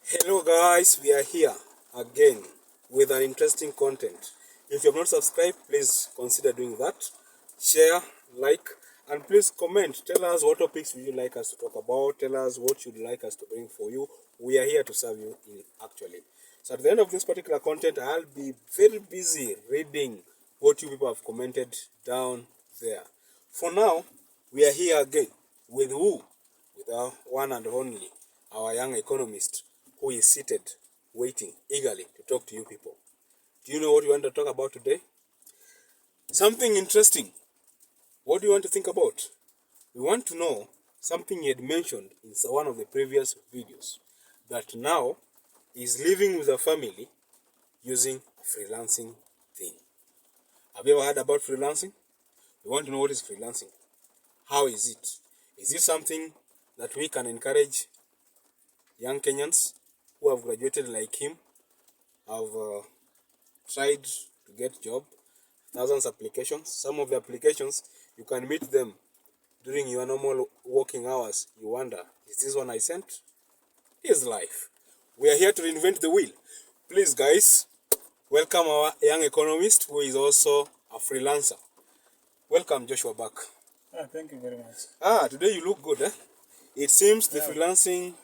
Hello guys, we are here again with an interesting content. If you have not subscribed, please consider doing that. Share, like, and please comment. Tell us what topics would you like us to talk about. Tell us what you'd like us to bring for you. We are here to serve you actually. So at the end of this particular content, I'll be very busy reading what you people have commented down there. For now, we are here again with who? With our one and only, our young economist, who is seated, waiting eagerly to talk to you people. Do you know what we want to talk about today? Something interesting. What do you want to think about? We want to know something he had mentioned in one of the previous videos, that now is living with a family using a freelancing thing. Have you ever heard about freelancing? We want to know what is freelancing. How is it? Is it something that we can encourage young Kenyans who have graduated like him, have tried to get job, thousands of applications. Some of the applications, you can meet them during your normal working hours. You wonder, is this one I sent? Here's life. We are here to reinvent the wheel. Please, guys, welcome our young economist who is also a freelancer. Welcome, Joshua, back. Thank you very much. Today you look good, eh? It seems the freelancing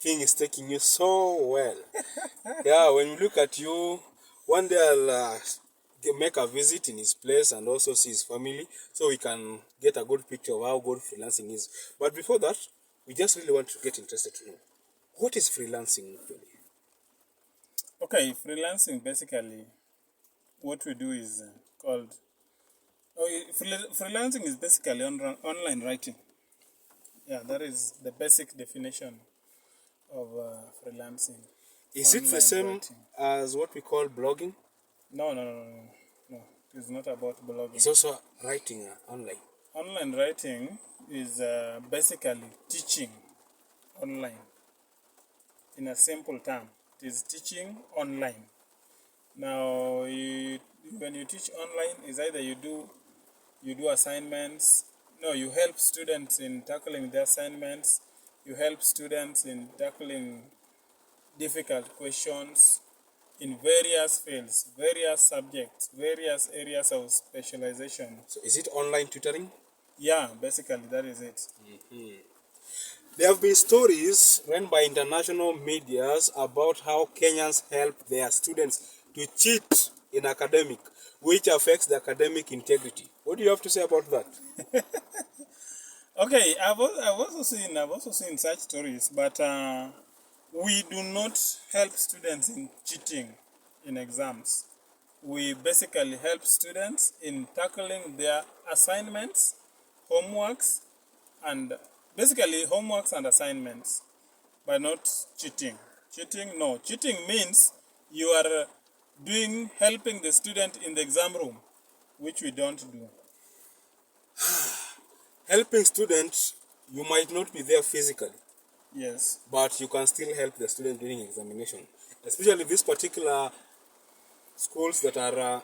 thing is taking you so well. Yeah, when we look at you, one day I'll make a visit in his place and also see his family so we can get a good picture of how good freelancing is. But before that, we just really want to get interested to know, what is freelancing actually? Okay, freelancing basically, what we do is called. Freelancing is basically online writing. Yeah, that is the basic definition of freelancing. Is it the same writing as what we call blogging? No. It's not about blogging. It's also writing online. Online writing is basically teaching online. In a simple term, it is teaching online. Now, when you teach online, is either you do assignments. No, you help students in tackling the assignments. You help students in tackling difficult questions in various fields, various subjects, various areas of specialization. So is it online tutoring? Yeah, basically that is it. There have been stories run by international medias about how Kenyans help their students to cheat in academic, which affects the academic integrity. What do you have to say about that? Okay, I've also seen such stories, but we do not help students in cheating in exams. We basically help students in tackling their assignments, homeworks, and basically homeworks and assignments, but not cheating. No. Cheating means you are helping the student in the exam room, which we don't do. Helping students, you might not be there physically. Yes. But you can still help the student during examination. Especially these particular schools that are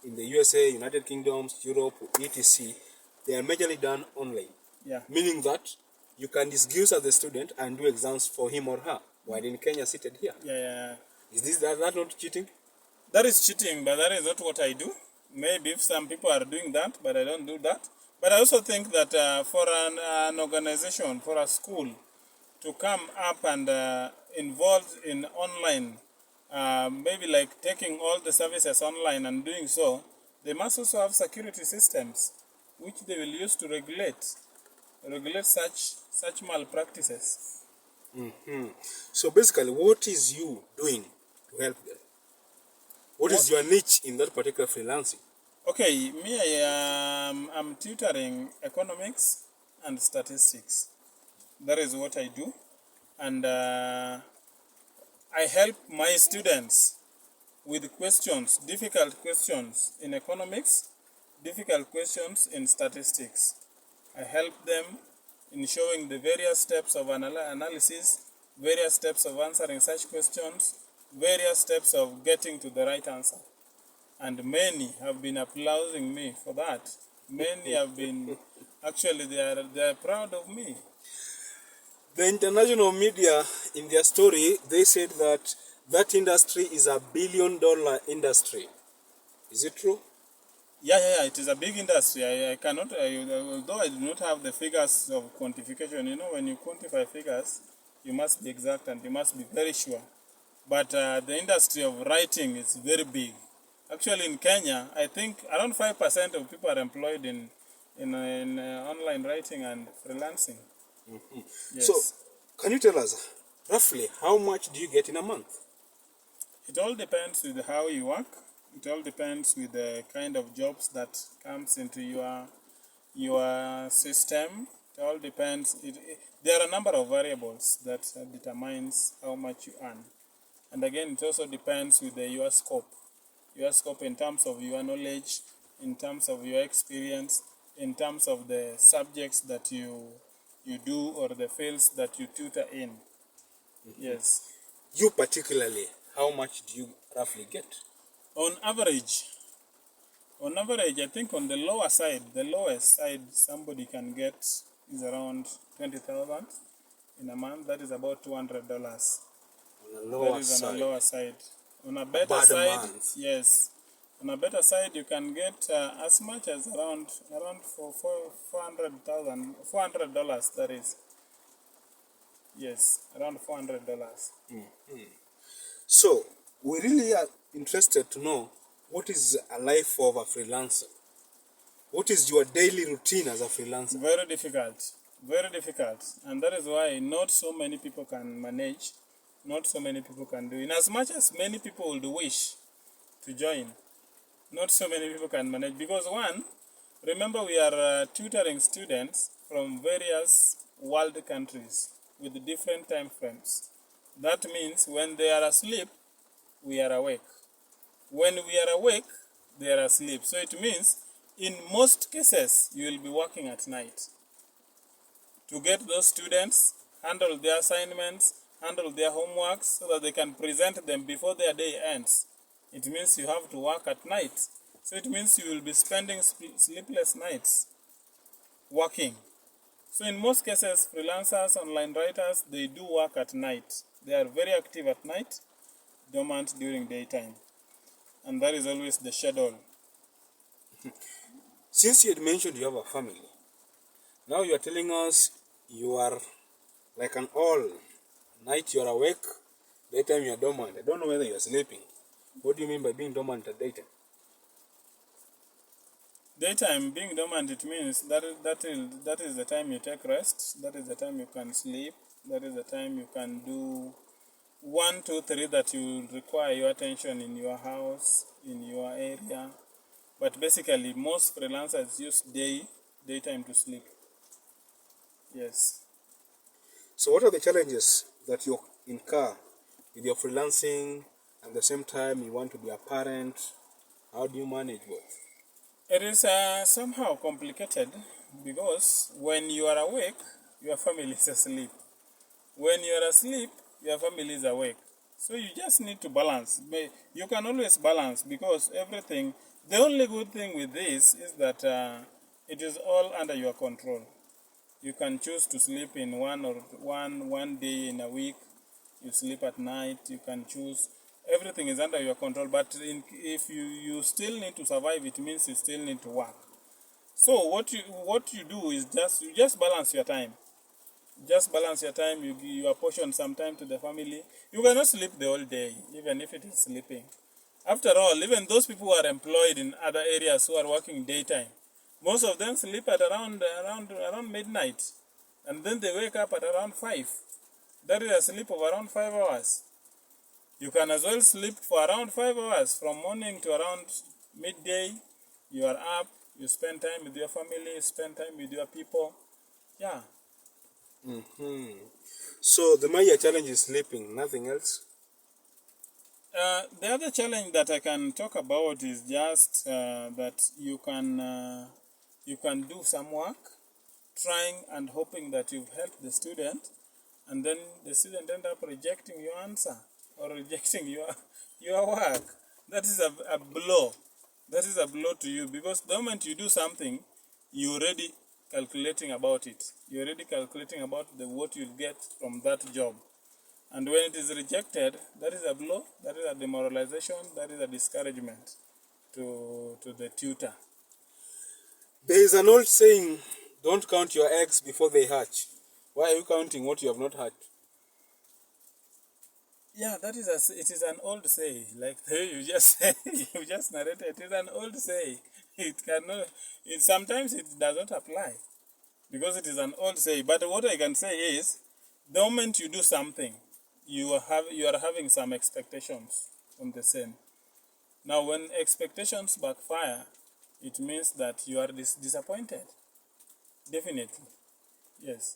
in the USA, United Kingdom, Europe, etc. They are majorly done online. Yeah. Meaning that you can disguise as the student and do exams for him or her, while in Kenya seated here. Yeah. Is that not cheating? That is cheating, but that is not what I do. Maybe if some people are doing that, but I don't do that. But I also think that for an organization, for a school, to come up and involved in online, maybe like taking all the services online and doing so, they must also have security systems which they will use to regulate such malpractices. So basically, what is you doing to help them? What is your niche in that particular freelancing? Okay, me, I'm tutoring economics and statistics. That is what I do. And I help my students with questions, difficult questions in economics, difficult questions in statistics. I help them in showing the various steps of analysis, various steps of answering such questions, various steps of getting to the right answer. And many have been applauding me for that. Many have been, actually they are proud of me. The international media in their story, they said that that industry is a $1 billion industry. Is it true? Yeah. It is a big industry. I cannot, although I do not have the figures of quantification. You know, when you quantify figures, you must be exact and you must be very sure. But the industry of writing is very big. Actually, in Kenya, I think around 5% of people are employed in online writing and freelancing. So, Yes. can you tell us roughly how much do you get in a month? It all depends with how you work. It all depends with the kind of jobs that comes into your system. It all depends. There are a number of variables that determines how much you earn. And again, it also depends with your scope. Your scope in terms of your knowledge, in terms of your experience, in terms of the subjects that you do or the fields that you tutor in. Yes. You particularly, how much do you roughly get? On average, I think on the lower side, the lowest side somebody can get is around 20,000 in a month. That is about $200. On the That lower is on a side. lower side. On a better About a side, month. yes. On a better side, you can get as much as around for $400. That is, yes, around $400. So, we really are interested to know what is a life of a freelancer. What is your daily routine as a freelancer? Very difficult, and that is why not so many people can manage. Not so many people can do. In as much as many people would wish to join, not so many people can manage because one, remember we are tutoring students from various world countries with different time frames. That means when they are asleep, we are awake. When we are awake, they are asleep. So it means in most cases you will be working at night to get those students, handle their assignments, handle their homeworks so that they can present them before their day ends. It means you have to work at night. So it means you will be spending sleepless nights working. So in most cases, freelancers, online writers, they do work at night. They are very active at night, dormant during daytime. And that is always the schedule. Since you had mentioned you have a family, now you are telling us you are like an all night you are awake, daytime you are dormant. I don't know whether you are sleeping. What do you mean by being dormant at daytime? Daytime being dormant, it means that is the time you take rest. That is the time you can sleep. That is the time you can do 1, 2, 3 that you require your attention in your house, in your area. But basically, most freelancers use daytime to sleep. Yes. So what are the challenges that you incur with your freelancing and at the same time you want to be a parent? How do you manage both? It is somehow complicated because when you are awake, your family is asleep. When you are asleep, your family is awake. So you just need to balance. You can always balance because everything, the only good thing with this is that it is all under your control. You can choose to sleep in one day in a week. You sleep at night. You can choose. Everything is under your control. But if you still need to survive, it means you still need to work. So what you do is you just balance your time. Just balance your time. You apportion some time to the family. You cannot sleep the whole day, even if it is sleeping. After all, even those people who are employed in other areas who are working daytime, most of them sleep at around midnight, and then they wake up at around 5. That is a sleep of around 5 hours. You can as well sleep for around 5 hours from morning to around midday. You are up. You spend time with your family. You spend time with your people. Yeah. So the major challenge is sleeping, nothing else? The other challenge that I can talk about is just that you can do some work, trying and hoping that you've helped the student, and then the student end up rejecting your answer or rejecting your work. That is a blow. That is a blow to you because the moment you do something, you're already calculating about it. You're already calculating about what you'll get from that job. And when it is rejected, that is a blow, that is a demoralization, that is a discouragement to the tutor. There is an old saying, don't count your eggs before they hatch. Why are you counting what you have not hatched? Yeah, that is it is an old saying. Like you just you just narrated. It is an old saying. It cannot. Sometimes it does not apply because it is an old saying. But what I can say is, the moment you do something, you are having some expectations from the same. Now, when expectations backfire, it means that you are disappointed. Definitely, yes.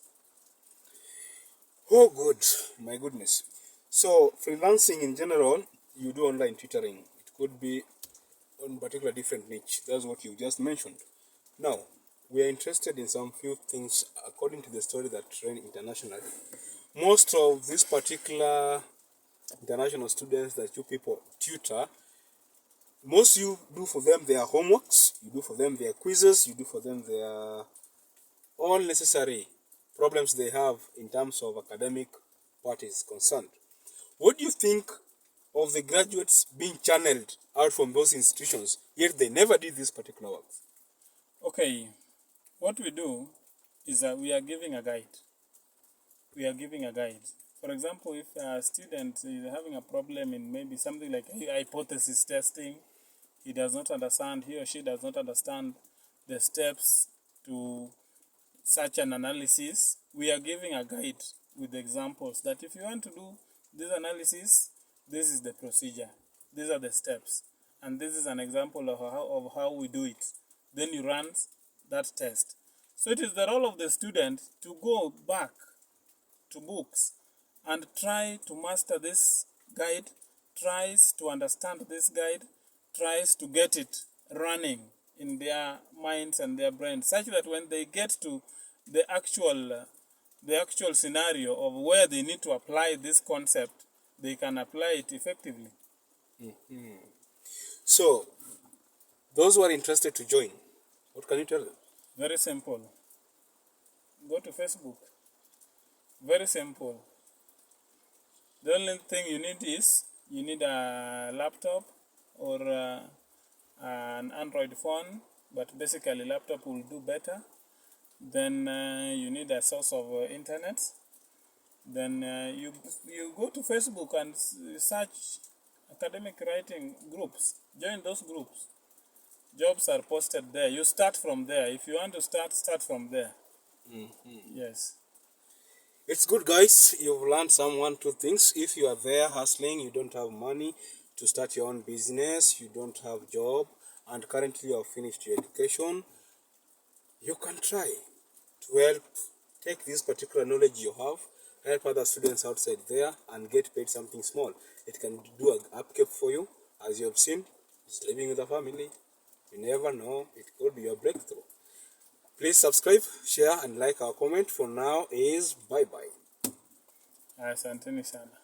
Oh, good. My goodness. So, freelancing in general, you do online tutoring. It could be on particular different niche. That's what you just mentioned. Now, we are interested in some few things according to the story that ran internationally. Most of these particular international students that you people tutor, most you do for them their homeworks, you do for them their quizzes, you do for them their all necessary problems they have in terms of academic part is concerned. What do you think of the graduates being channeled out from those institutions, yet they never did this particular work? Okay, what we do is that we are giving a guide. We are giving a guide. For example, if a student is having a problem in maybe something like hypothesis testing, he does not understand, he or she does not understand the steps to such an analysis, we are giving a guide with examples that if you want to do this analysis, this is the procedure, these are the steps, and this is an example of how we do it. Then you run that test. So it is the role of the student to go back to books and try to master this guide, tries to understand this guide, tries to get it running in their minds and their brains, such that when they get to the actual scenario of where they need to apply this concept, they can apply it effectively. So, those who are interested to join, what can you tell them? Very simple. Go to Facebook. Very simple. The only thing you need is you need a laptop or an Android phone, but basically laptop will do better. Then you need a source of internet. Then you go to Facebook and search academic writing groups. Join those groups. Jobs are posted there. You start from there. If you want to start from there. Yes. It's good, guys. You've learned some 1-2 things. If you are there hustling, you don't have money to start your own business, you don't have job, and currently you have finished your education, you can try to help take this particular knowledge you have, help other students outside there, and get paid something small. It can do an upkeep for you, as you have seen. It's living with a family. You never know. It could be your breakthrough. Please subscribe, share, and like our comment. For now is bye-bye. Asanteni sana.